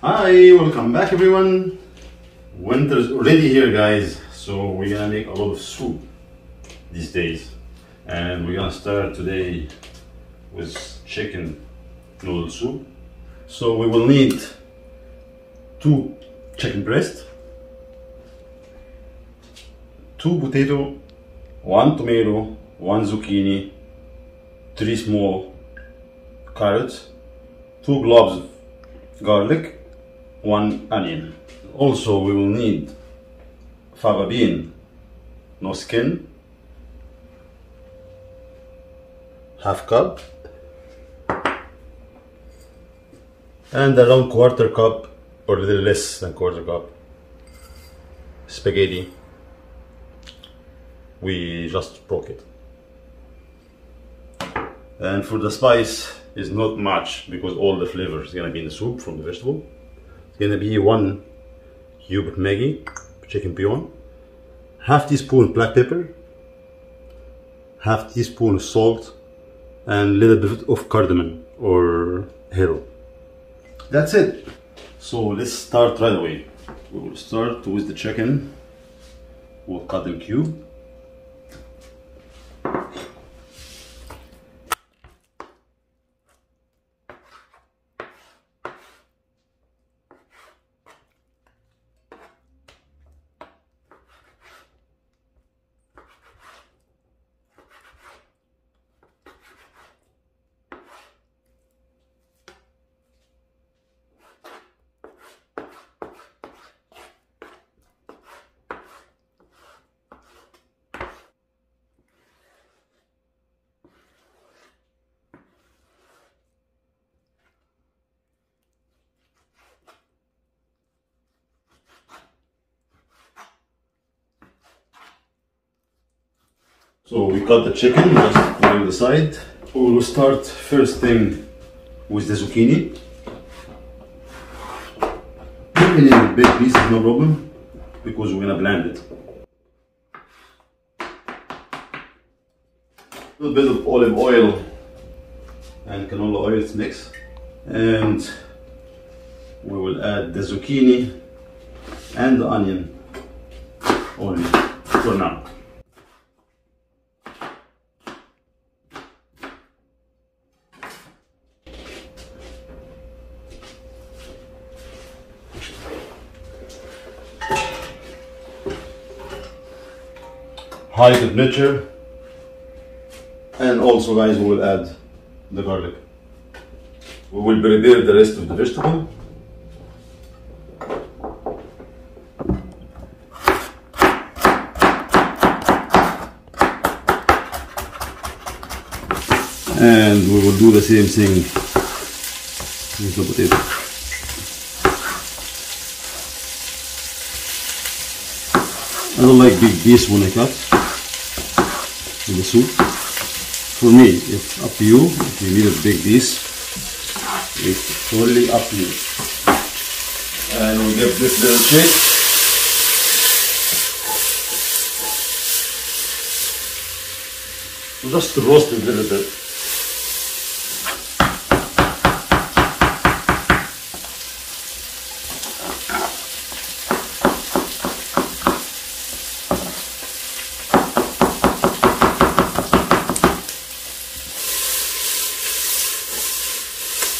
Hi, welcome back everyone. Winter's already here, guys, so we're gonna make a lot of soup these days, and we're gonna start today with chicken noodle soup. So we will need 2 chicken breast, 2 potato, 1 tomato, 1 zucchini, 3 small carrots, 2 cloves of garlic, 1 onion. Also we will need fava bean, no skin, half cup, and around quarter cup or a little less than quarter cup spaghetti. We just broke it. And for the spice is not much because all the flavor is gonna be in the soup from the vegetable. It's gonna be 1 cube of Maggi chicken bouillon, half teaspoon black pepper, half teaspoon of salt, and a little bit of cardamom or herbal. That's it. So let's start right away. We will start with the chicken. We'll cut in cube. So we cut the chicken, just put it on the side. We will start first thing with the zucchini. You can use big pieces, no problem, because we're gonna blend it. A little bit of olive oil and canola oil to mix, and we will add the zucchini and the onion only for now. High temperature, and also, guys, we will add the garlic. We will prepare the rest of the vegetable. And we will do the same thing with the potato. I don't like big piece when I cut in the soup. For me, it's up to you. If you need a big piece, it's totally up to you. And we give this little shake. We just roast it a little bit.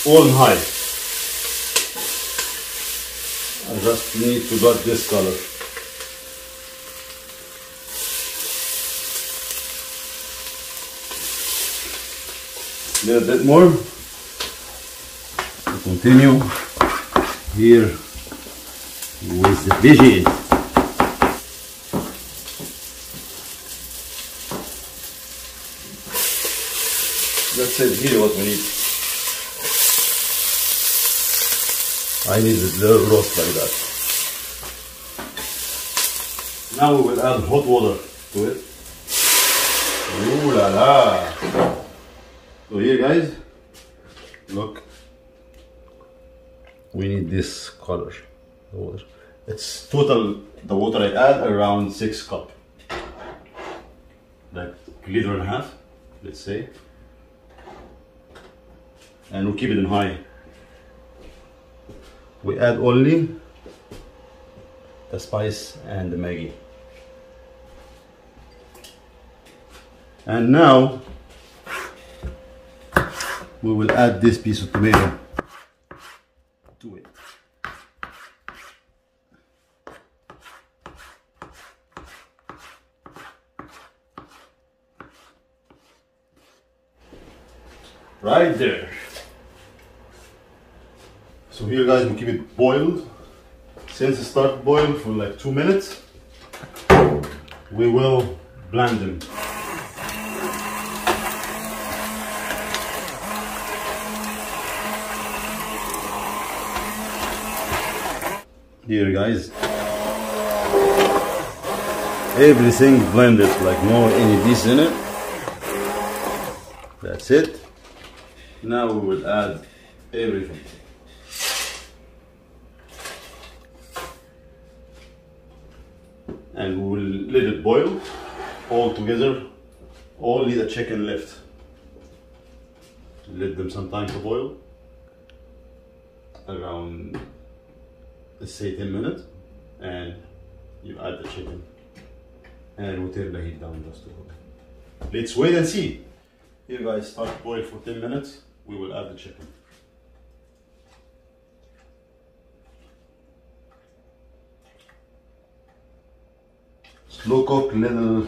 All high. I just need to get this color. A little bit more. We continue here with the veggies. That's it here what we need. I need a little roast like that. Now we will add hot water to it. Ooh la la! So here, guys, look. We need this color. The water. It's total. The water I add around 6 cups, like a liter and a half, let's say. And we'll keep it in high. we add only the spice and the Maggi. And now we will add this piece of tomato to it. Right there. So here guys, we keep it boiled. Since it started boiling for like 2 minutes, we will blend them. Here guys, everything blended, like no any this in it. That's it. Now we will add everything. And we will let it boil all together. Only the chicken left. Let them some time to boil. Around, let's say 10 minutes. And you add the chicken. And we'll turn the heat down just a little. Let's wait and see. Here guys, start boil for 10 minutes. We will add the chicken. Slow cook, little,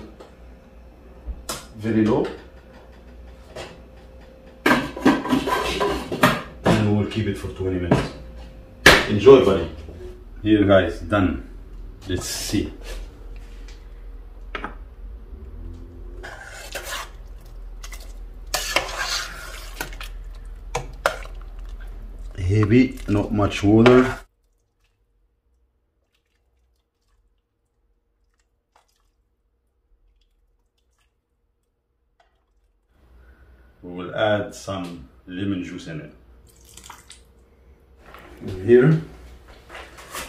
very low. And we will keep it for 20 minutes. Enjoy, buddy. Here guys, done. Let's see. Heavy, not much water. We will add some lemon juice in it. And here,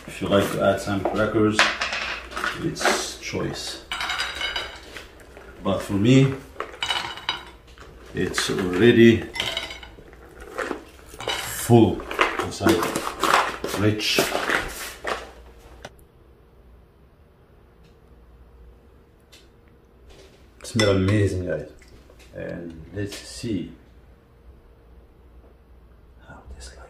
if you like to add some crackers, it's choice. But for me, it's already full inside, rich. It smells amazing, guys. And let's see how this like.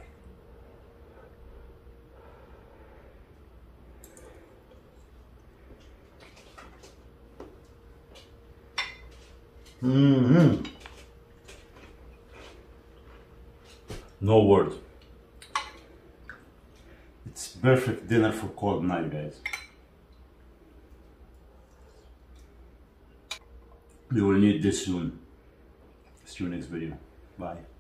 No word. It's perfect dinner for cold night, guys. You will need this soon. See you next video. Bye.